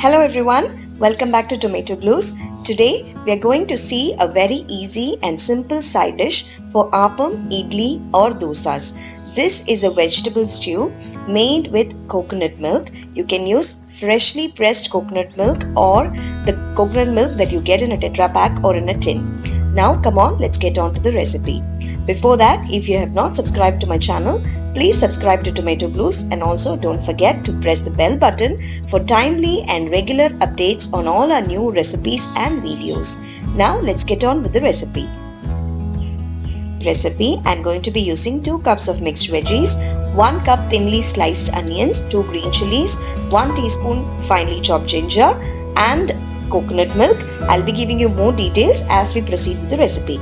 Hello everyone, welcome back to Tomato Blues. Today we are going to see a very easy and simple side dish for Aapam, Idli or Dosas. This is a vegetable stew made with coconut milk. You can use freshly pressed coconut milk or the coconut milk that you get in a Tetra Pak or in a tin. Now come on, let's get on to the recipe. Before that, if you have not subscribed to my channel, please subscribe to Tomato Blues and also don't forget to press the bell button for timely and regular updates on all our new recipes and videos. Now let's get on with the recipe. I'm going to be using 2 cups of mixed veggies, 1 cup thinly sliced onions, 2 green chilies, 1 teaspoon finely chopped ginger and coconut milk. I'll be giving you more details as we proceed with the recipe.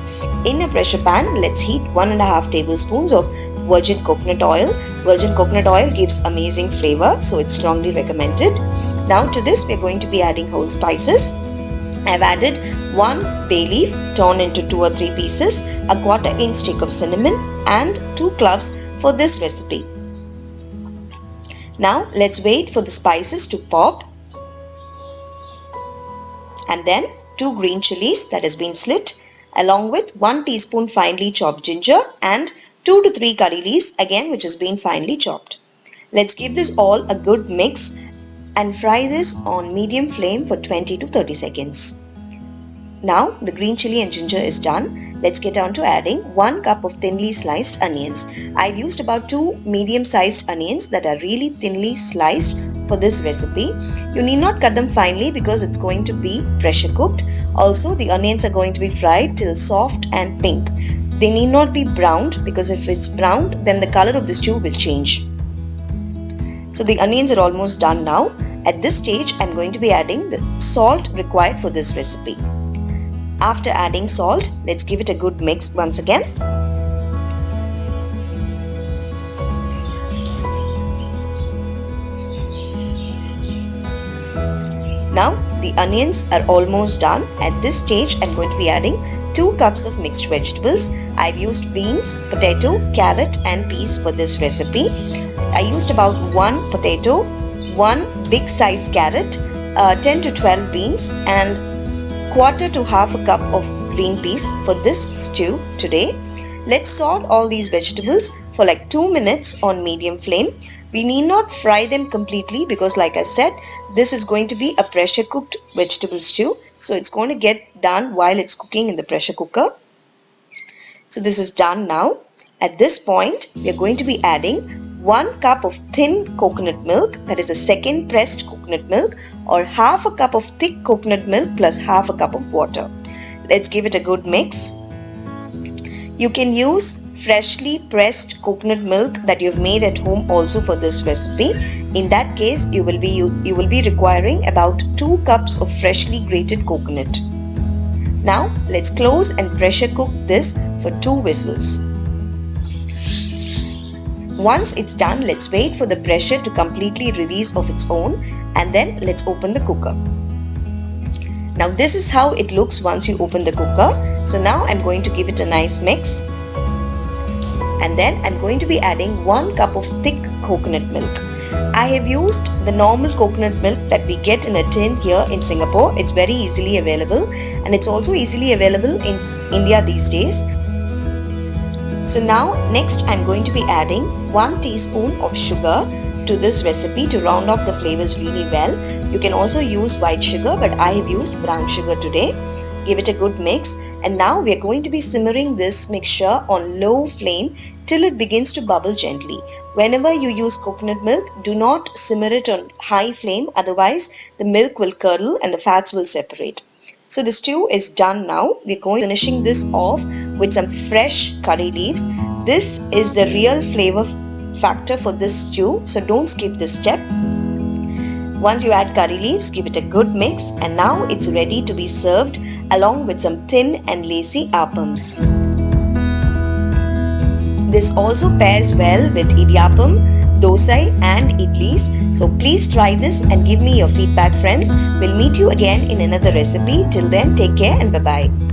In a pressure pan, let's heat 1.5 tablespoons of virgin coconut oil. Virgin coconut oil gives amazing flavor, so it's strongly recommended. Now to this, we're going to be adding whole spices. I've added 1 bay leaf torn into 2 or 3 pieces, a 1/4 inch stick of cinnamon and 2 cloves for this recipe. Now let's wait for the spices to pop. And then 2 green chilies that has been slit, along with 1 teaspoon finely chopped ginger and 2 to 3 curry leaves again which has been finely chopped. Let's give this all a good mix and fry this on medium flame for 20 to 30 seconds. Now the green chili and ginger is done. Let's get on to adding 1 cup of thinly sliced onions. I've used about 2 medium-sized onions that are really thinly sliced for this recipe. You need not cut them finely because it's going to be pressure cooked. Also, the onions are going to be fried till soft and pink. They need not be browned because if it's browned, then the color of the stew will change. So the onions are almost done now. At this stage, I'm going to be adding the salt required for this recipe. After adding salt, let's give it a good mix once again. Now the onions are almost done. At this stage, I'm going to be adding 2 cups of mixed vegetables. I've used beans, potato, carrot and peas for this recipe. I used about 1 potato, 1 big size carrot, 10 to 12 beans and 1/4 to half a cup of green peas for this stew today. Let's saute all these vegetables for like 2 minutes on medium flame. We need not fry them completely because like I said, this is going to be a pressure cooked vegetable stew. So it's going to get done while it's cooking in the pressure cooker. So this is done now. At this point, we are going to be adding 1 cup of thin coconut milk, that is a second pressed coconut milk, or half a cup of thick coconut milk plus half a cup of water. Let's give it a good mix. You can use freshly pressed coconut milk that you've made at home also for this recipe. In that case, you will be requiring about 2 cups of freshly grated coconut. Now let's close and pressure cook this for 2 whistles. Once it's done, let's wait for the pressure to completely release of its own and then let's open the cooker. Now this is how it looks once you open the cooker. So now I'm going to give it a nice mix. And then I'm going to be adding 1 cup of thick coconut milk. I have used the normal coconut milk that we get in a tin here in Singapore. It's very easily available and it's also easily available in India these days. So now next I'm going to be adding 1 teaspoon of sugar to this recipe to round off the flavors really well. You can also use white sugar, but I have used brown sugar today. Give it a good mix and now we are going to be simmering this mixture on low flame till it begins to bubble gently. Whenever you use coconut milk, do not simmer it on high flame, otherwise the milk will curdle and the fats will separate. So the stew is done now. We're going to be finishing this off with some fresh curry leaves. This is the real flavor factor for this stew, so don't skip this step. Once you add curry leaves, give it a good mix and now it's ready to be served along with some thin and lacy aapams. This also pairs well with Idiyappam, Dosa and Idlis. So please try this and give me your feedback, friends. We'll meet you again in another recipe. Till then, take care and bye-bye.